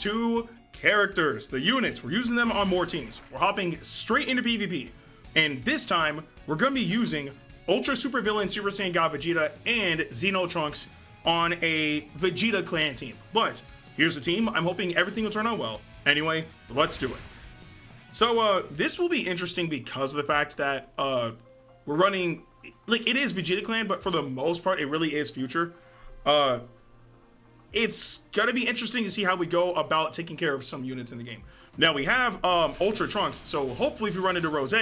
two characters, the units. We're using them on more teams. We're hopping straight into PvP. And this time, we're going to be using Ultra Supervillain Super Saiyan God Vegeta and Xeno Trunks on a Vegeta clan team. But here's the team. I'm hoping everything will turn out well. Anyway, let's do it. So this will be interesting because of the fact that we're running, like, it is Vegeta clan, but for the most part, it really is future. It's gonna be interesting to see how we go about taking care of some units in the game. Now we have Ultra Trunks, so hopefully if we run into Rose,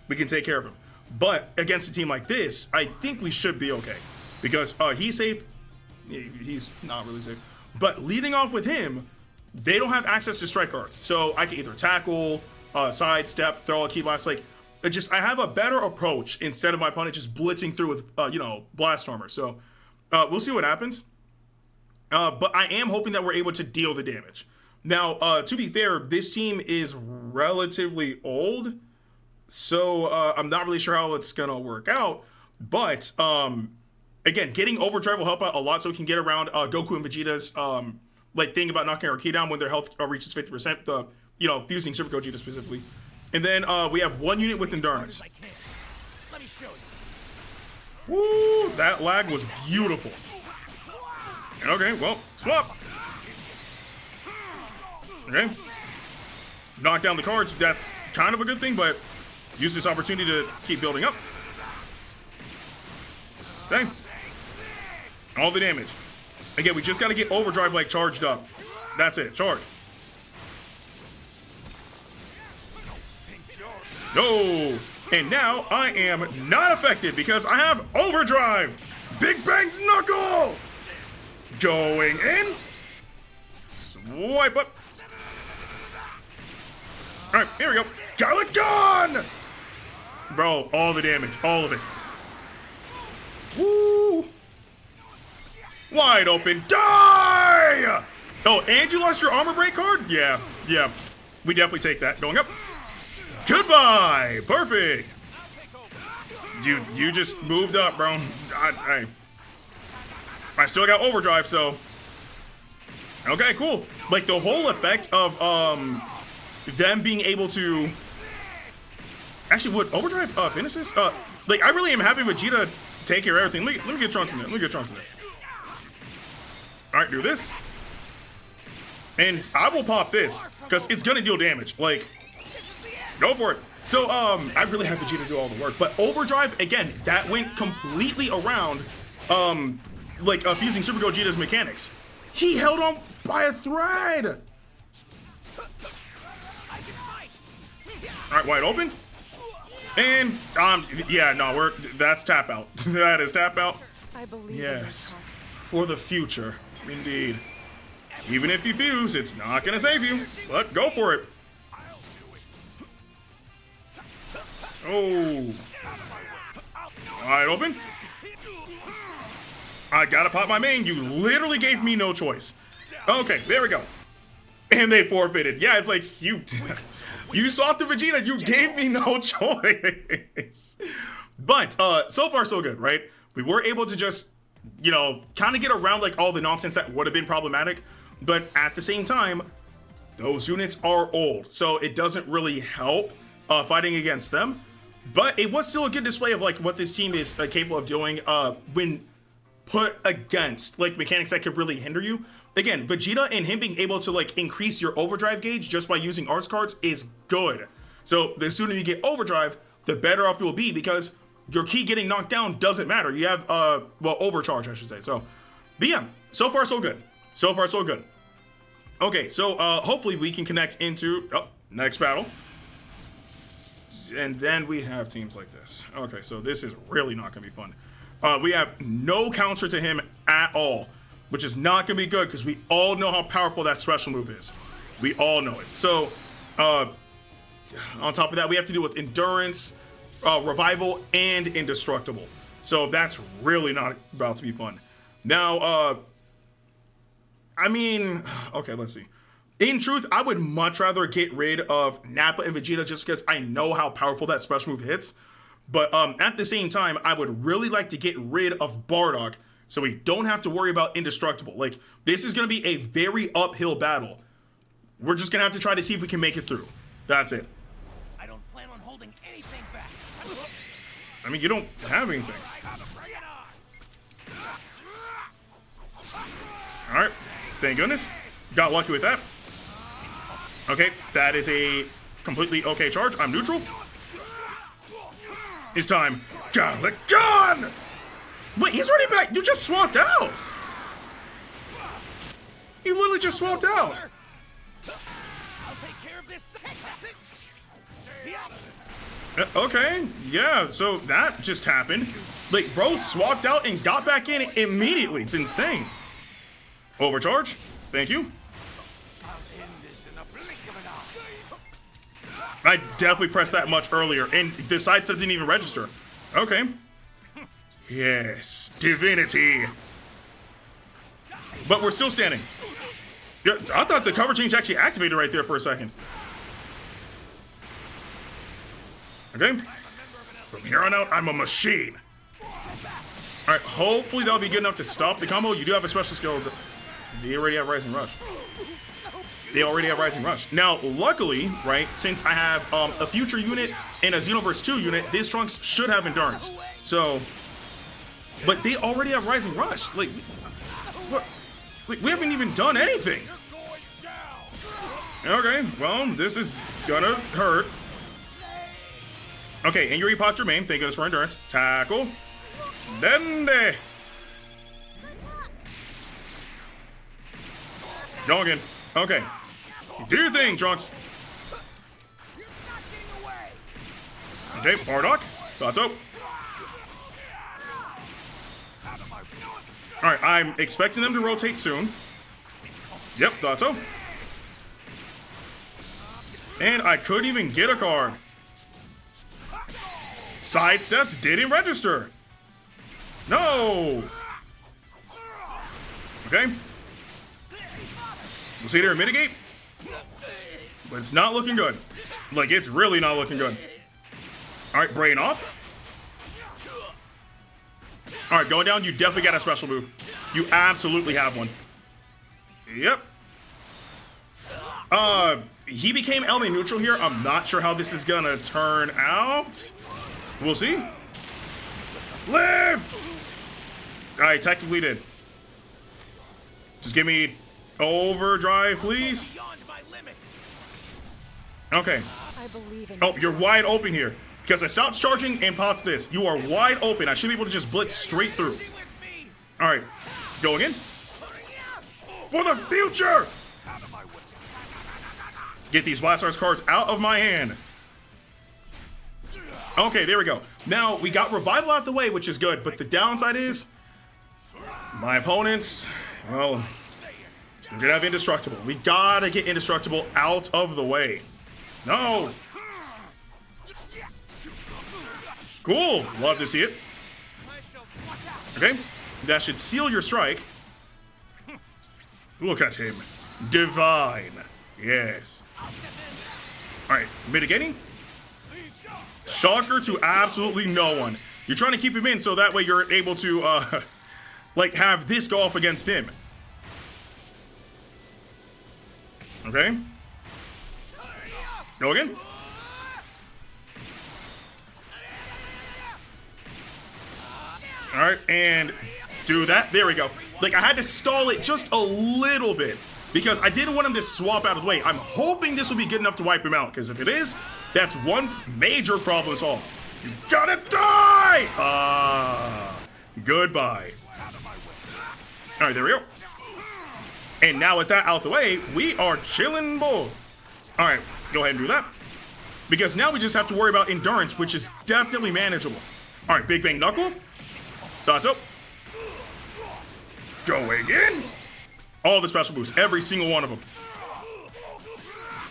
we can take care of him. But against a team like this, I think we should be okay. Because he's safe, he's not really safe. But leading off with him, they don't have access to strike cards. So I can either tackle, sidestep, throw a key blast, like, I have a better approach instead of my opponent just blitzing through with, blast armor. So we'll see what happens. But I am hoping that we're able to deal the damage. Now, to be fair, this team is relatively old, so I'm not really sure how it's gonna work out. But again, getting overdrive will help out a lot, so we can get around Goku and Vegeta's thing about knocking our key down when their health reaches 50%. The fusing Super Gogeta specifically, and then we have one unit with endurance. Let me show you. Woo! That lag was beautiful. Okay, well, swap. Okay. Knock down the cards. That's kind of a good thing, but use this opportunity to keep building up. Okay. All the damage. Again, we just got to get overdrive charged up. That's it. Charge. No. And now I am not affected because I have overdrive. Big Bang Knuckle. Going in. Swipe up. All right, here we go. Garlic Gun! Bro, all the damage, all of it. Woo! Wide open, die! Oh, and you lost your armor break card? Yeah. We definitely take that. Going up. Goodbye! Perfect! Dude, you just moved up, bro. I still got overdrive, so. Okay, cool. Like, the whole effect of, them being able to. Actually, would overdrive finish this? I really am having Vegeta take care of everything. Let me get Trunks in there. Alright, do this. And I will pop this, because it's gonna deal damage. Like, go for it. So, I really have Vegeta do all the work. But overdrive, again, that went completely around, fusing Super Gogeta's mechanics. He held on by a thread. All right, wide open. And, that's tap out. That is tap out. I believe yes, for the future, indeed. Even if you fuse, it's not gonna save you, but go for it. Oh. Wide open. I gotta pop my main. You literally gave me no choice. Okay, there we go. And they forfeited. Yeah, it's like, you swapped to Vegeta. You gave me no choice. But so far, so good, right? We were able to just, kind of get around all the nonsense that would have been problematic. But at the same time, those units are old. So it doesn't really help fighting against them. But it was still a good display of what this team is capable of doing when put against mechanics that could really hinder you. Again, Vegeta and him being able to increase your overdrive gauge just by using arts cards is good. So the sooner you get overdrive, the better off you'll be, because your key getting knocked down doesn't matter. You have overcharge, I should say. So, but yeah, so far so good. So far so good. Okay, so hopefully we can connect into next battle. And then we have teams like this. Okay, so this is really not gonna be fun. We have no counter to him at all, which is not gonna be good because we all know how powerful that special move is. We all know it. So, on top of that, we have to deal with endurance, revival, and indestructible. So that's really not about to be fun. Now, okay, let's see. In truth, I would much rather get rid of Nappa and Vegeta just because I know how powerful that special move hits. But at the same time, I would really like to get rid of Bardock so we don't have to worry about indestructible. This is going to be a very uphill battle. We're just gonna have to try to see if we can make it through. That's it. I don't plan on holding anything back. I mean, you don't have anything. Bring it on. All right, thank goodness. Got lucky with that. Okay, that is a completely okay charge. I'm neutral. It's time. Gun! Wait, he's already back. You just swapped out. He literally just swapped out. I'll take care of this. Okay, yeah, so that just happened. Like, bro swapped out and got back in immediately. It's insane. Overcharge. Thank you. I definitely pressed that much earlier, and the sidestep didn't even register. Okay. Yes, divinity. But we're still standing. Yeah, I thought the cover change actually activated right there for a second. Okay. From here on out, I'm a machine. Alright, hopefully that'll be good enough to stop the combo. You do have a special skill. They already have Rising Rush. They already have Rising Rush. Now, luckily, right, since I have a future unit and a Xenoverse 2 unit, this Trunks should have Endurance. So, but they already have Rising Rush. Like, what? Like, we haven't even done anything. Okay, well, this is gonna hurt. Okay, and you repot your main. Thank goodness for Endurance. Tackle. Dende. Go again. Okay. Do your thing, Trunks. Okay, Bardock. Thought so. Alright, I'm expecting them to rotate soon. Yep, thought so. And I couldn't even get a card. Sidesteps didn't register. No. Okay. We'll see there mitigate. But it's not looking good. Like, it's really not looking good. Alright, brain off. Alright, going down, you definitely got a special move. You absolutely have one. Yep. He became element neutral here. I'm not sure how this is gonna turn out. We'll see. Live! I technically did. Just give me overdrive, please. Okay. Oh, you're wide open here. Because I stopped charging and popped this. You are wide open. I should be able to just blitz straight through. Alright. Go again. For the future! Get these Blastars cards out of my hand. Okay, there we go. Now, we got Revival out the way, which is good. But the downside is, my opponents, well, they're gonna have Indestructible. We gotta get Indestructible out of the way. No! Cool! Love to see it. Okay, that should seal your strike. Look at him. Divine. Yes. Alright, mitigating. Shocker to absolutely no one. You're trying to keep him in so that way you're able to, like, have this go off against him. Okay. Go again. Alright, and do that. There we go. Like, I had to stall it just a little bit because I didn't want him to swap out of the way. I'm hoping this will be good enough to wipe him out, because if it is, that's one major problem solved. You gotta die! Goodbye. Alright, there we go. And now with that out the way, we are chilling, boy. Alright, go ahead and do that. Because now we just have to worry about endurance, which is definitely manageable. Alright, Big Bang Knuckle. Thoughts up. Going in. All the special boosts, every single one of them.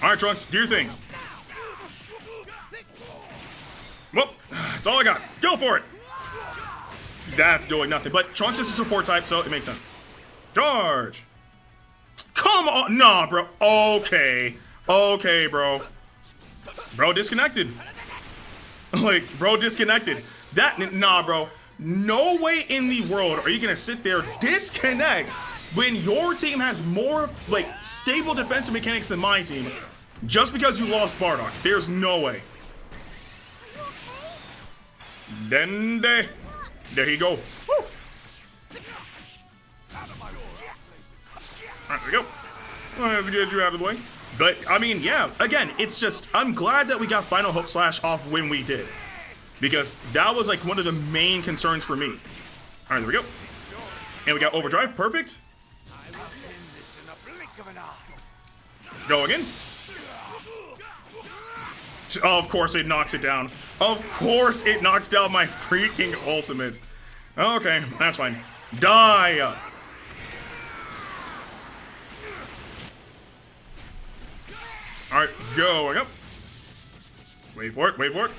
Alright, Trunks, do your thing. Well, that's all I got. Go for it. That's doing nothing. But Trunks is a support type, so it makes sense. Charge. Come on. Nah, bro. Okay. Okay, bro. Bro disconnected. Like, bro disconnected. Nah, bro. No way in the world are you going to sit there, disconnect, when your team has more like stable defensive mechanics than my team, just because you lost Bardock, there's no way. Dende. There you go. Woo. Alright, there we go. Let's get you out of the way. But, I mean, yeah, again, it's just, I'm glad that we got Final Hope Slash off when we did. Because that was, like, one of the main concerns for me. Alright, there we go. And we got Overdrive, perfect. Go again. Of course it knocks it down. Of course it knocks down my freaking ultimate. Okay, that's fine. Die! Alright, going up. Wait for it, wait for it.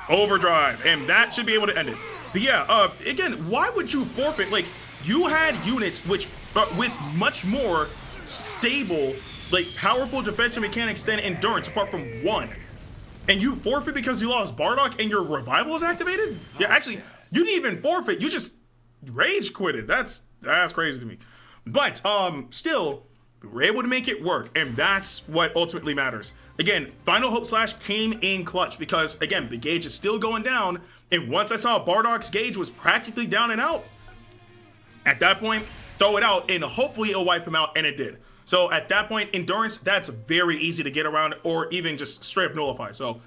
Overdrive, and that should be able to end it. But yeah, again, why would you forfeit? Like, you had units which, with much more stable, like, powerful defensive mechanics than Endurance, apart from one. And you forfeit because you lost Bardock and your revival is activated? Yeah, actually, you didn't even forfeit, you just rage quitted. That's crazy to me. But, still, we were able to make it work, and that's what ultimately matters. Again, Final Hope Slash came in clutch because, again, the gauge is still going down, and once I saw Bardock's gauge was practically down and out, at that point, throw it out, and hopefully it'll wipe him out, and it did. So at that point, Endurance, that's very easy to get around, or even just straight up nullify. So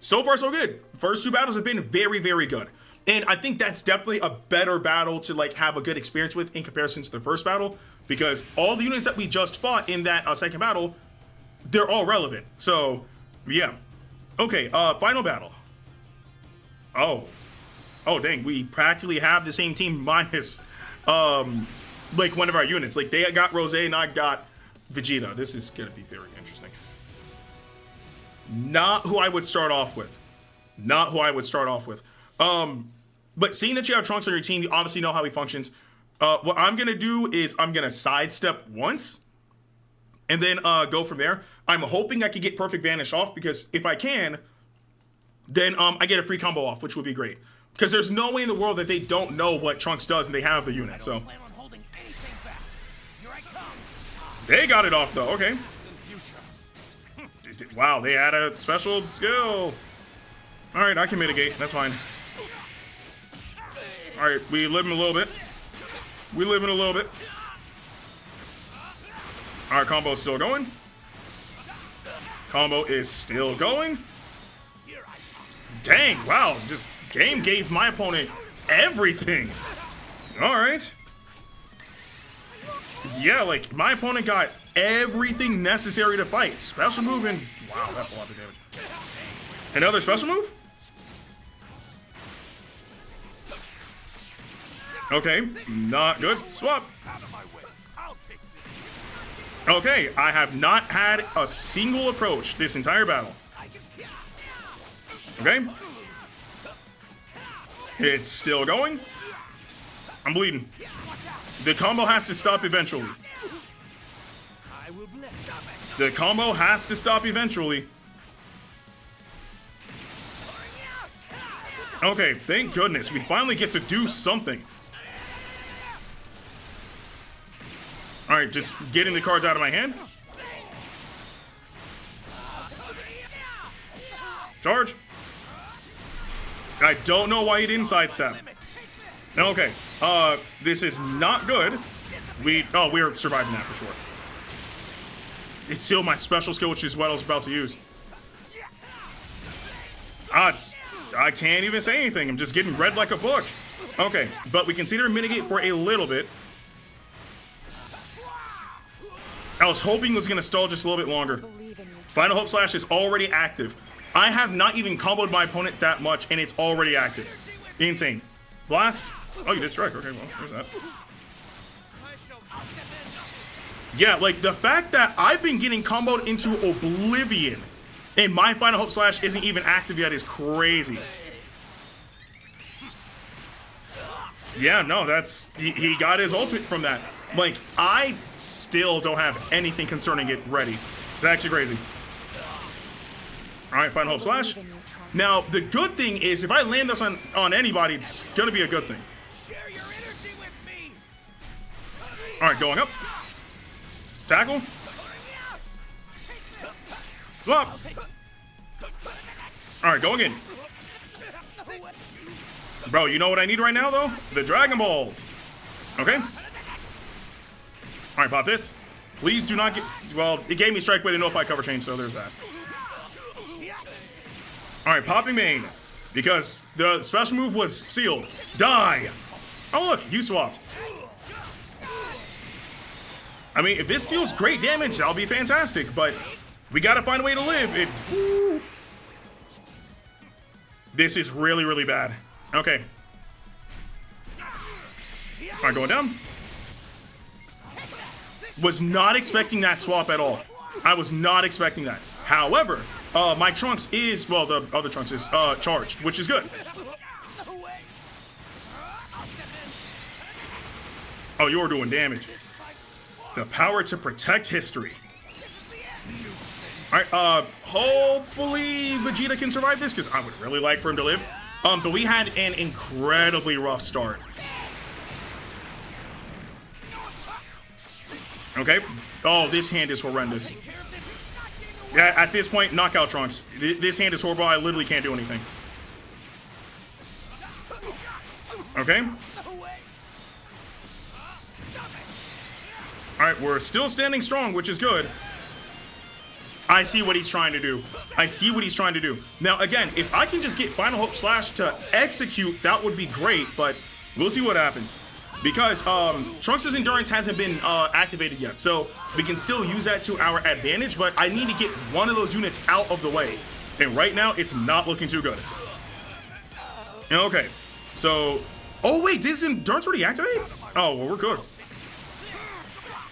far so good. First two battles have been very, very good. And I think that's definitely a better battle to like have a good experience with in comparison to the first battle, because all the units that we just fought in that second battle, they're all relevant. So yeah. Okay, final battle. Oh dang, we practically have the same team minus like one of our units. Like they got Rose and I got Vegeta. This is gonna be very interesting. Not who I would start off with. Not who I would start off with. But seeing that you have Trunks on your team, you obviously know how he functions. What I'm gonna do is I'm gonna sidestep once and then go from there. I'm hoping I can get Perfect Vanish off, because if I can, then I get a free combo off, which would be great. Because there's no way in the world that they don't know what Trunks does and they have the unit. So they got it off though. Okay. Wow, they had a special skill. All right, I can mitigate. That's fine. All right, we live in a little bit. We live in a little bit. Our combo is still going. Combo is still going. Dang, wow, just game gave my opponent everything. All right. Yeah, like my opponent got everything necessary to fight. Special move and wow, that's a lot of damage. Another special move? Okay, not good. Swap. Okay, I have not had a single approach this entire battle. Okay. It's still going. I'm bleeding. The combo has to stop eventually. The combo has to stop eventually. Okay, thank goodness. We finally get to do something. Alright, just getting the cards out of my hand. Charge. I don't know why he didn't sidestep. Okay, this is not good. We're surviving that for sure. It's still my special skill, which is what I was about to use. I can't even say anything. I'm just getting read like a book. Okay, but we can see her mitigate for a little bit. I was hoping it was going to stall just a little bit longer. Final Hope Slash is already active. I have not even comboed my opponent that much, and it's already active. Insane. Blast. Oh, you did strike. Okay, well, there's that. Yeah, like, the fact that I've been getting comboed into oblivion, and my Final Hope Slash isn't even active yet is crazy. Yeah, no, that's... He got his ultimate from that. Like, I still don't have anything concerning it ready. It's actually crazy. Alright, Final Hope Slash. Now, the good thing is, if I land this on anybody, it's gonna be a good thing. All right, going up. Tackle. Swap. All right, going in. Bro, you know what I need right now, though? The Dragon Balls. Okay. All right, pop this. Please do not get... Well, it gave me strike, but I didn't know if I cover change, so there's that. All right, popping main. Because the special move was sealed. Die. Oh, look, you swapped. I mean, if this deals great damage, that'll be fantastic, but we gotta find a way to live. This is really, really bad. Okay. All right, going down. Was not expecting that swap at all. I was not expecting that. However, my Trunks is, well, the other Trunks is charged, which is good. Oh, you're doing damage. The power to protect history. All right, hopefully Vegeta can survive this, because I would really like for him to live. But we had an incredibly rough start. Okay. Oh, this hand is horrendous. Yeah, at this point, knockout Trunks. This hand is horrible. I literally can't do anything. Okay. All right, we're still standing strong, which is good. I see what he's trying to do. I see what he's trying to do. Now, again, if I can just get Final Hope Slash to execute, that would be great, but we'll see what happens. Because Trunks' endurance hasn't been activated yet, so we can still use that to our advantage, but I need to get one of those units out of the way. And right now, it's not looking too good. Okay, so... Oh, wait, did his endurance already activate? Oh, well, we're cooked.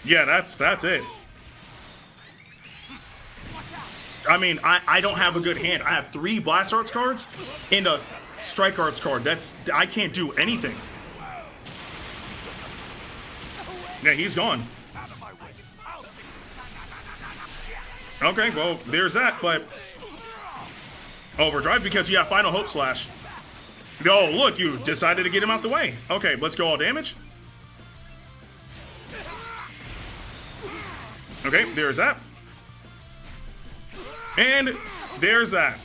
Yeah, that's it. I mean, I don't have a good hand. I have 3 Blast Arts cards and a Strike Arts card. I can't do anything. Yeah, he's gone. Okay, well, there's that, but... Overdrive because you have Final Hope Slash. Oh, look, you decided to get him out the way. Okay, let's go all damage. Okay, there's that. And there's that.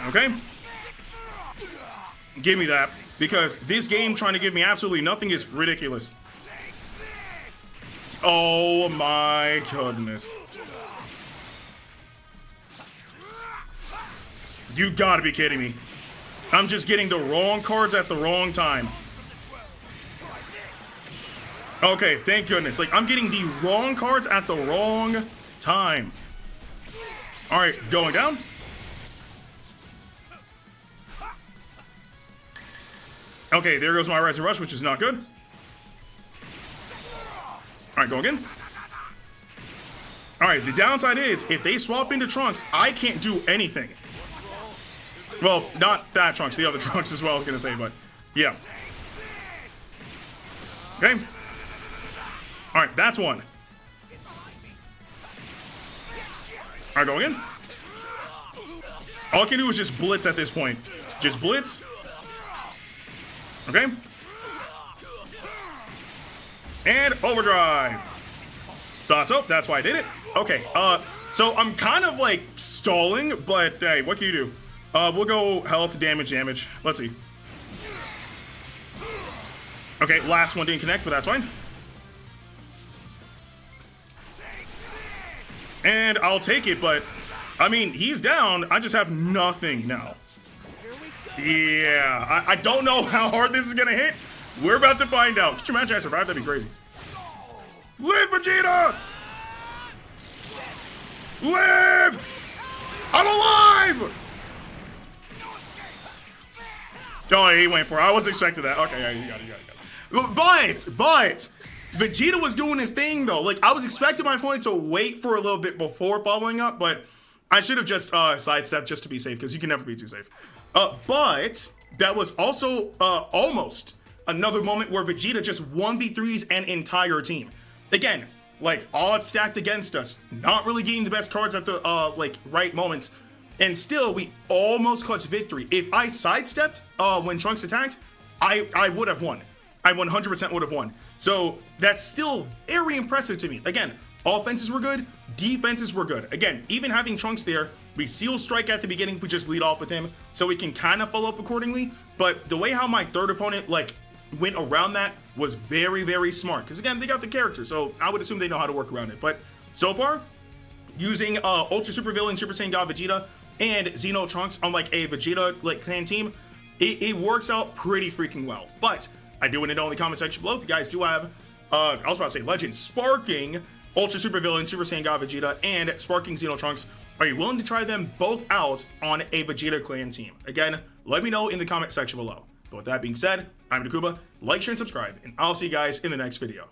Okay. Give me that. Because this game trying to give me absolutely nothing is ridiculous. Oh my goodness. You gotta be kidding me. I'm just getting the wrong cards at the wrong time. Okay, thank goodness. Like, I'm getting the wrong cards at the wrong time. Alright, going down. Okay, there goes my Rising Rush, which is not good. Alright, go again. Alright, the downside is, if they swap into Trunks, I can't do anything. Well, not that Trunks, the other Trunks as well, I was going to say, but yeah. Okay. Alright, that's one. Alright, go again. All I can do is just blitz at this point. Just blitz. Okay. And overdrive. Thoughts up, that's why I did it. Okay, so I'm kind of like stalling, but hey, what can you do? We'll go health, damage. Let's see. Okay, last one didn't connect, but that's fine. And I'll take it, but I mean, he's down. I just have nothing now. Yeah, I don't know how hard this is gonna hit. We're about to find out. Could you imagine I survived? That'd be crazy. Live, Vegeta! Live! I'm alive! Oh, he went for it. I wasn't expecting that. Okay, yeah, you got it. But Vegeta was doing his thing, though. Like, I was expecting my opponent to wait for a little bit before following up, but I should have just sidestepped just to be safe, because you can never be too safe. But that was also almost another moment where Vegeta just 1v3s an entire team. Again, like, odds stacked against us, not really getting the best cards at the like right moments, and still we almost clutched victory. If I sidestepped when Trunks attacked, I would have won. I 100% would have won. So that's still very impressive to me. Again, offenses were good, defenses were good. Again, even having Trunks there, we seal strike at the beginning if we just lead off with him, so we can kind of follow up accordingly. But the way how my third opponent like went around that was very, very smart. Because again, they got the character, so I would assume they know how to work around it. But so far, using Ultra Supervillain, Super Saiyan God Vegeta, and Xeno Trunks on like a Vegeta like clan team, it works out pretty freaking well. But I do want to know in the comment section below if you guys do have, I was about to say Legend, Sparking Ultra Supervillain, Super Saiyan God Vegeta, and Sparking Xeno Trunks. Are you willing to try them both out on a Vegeta clan team? Again, let me know in the comment section below. But with that being said, I'm Ndukauba. Like, share, and subscribe, and I'll see you guys in the next video.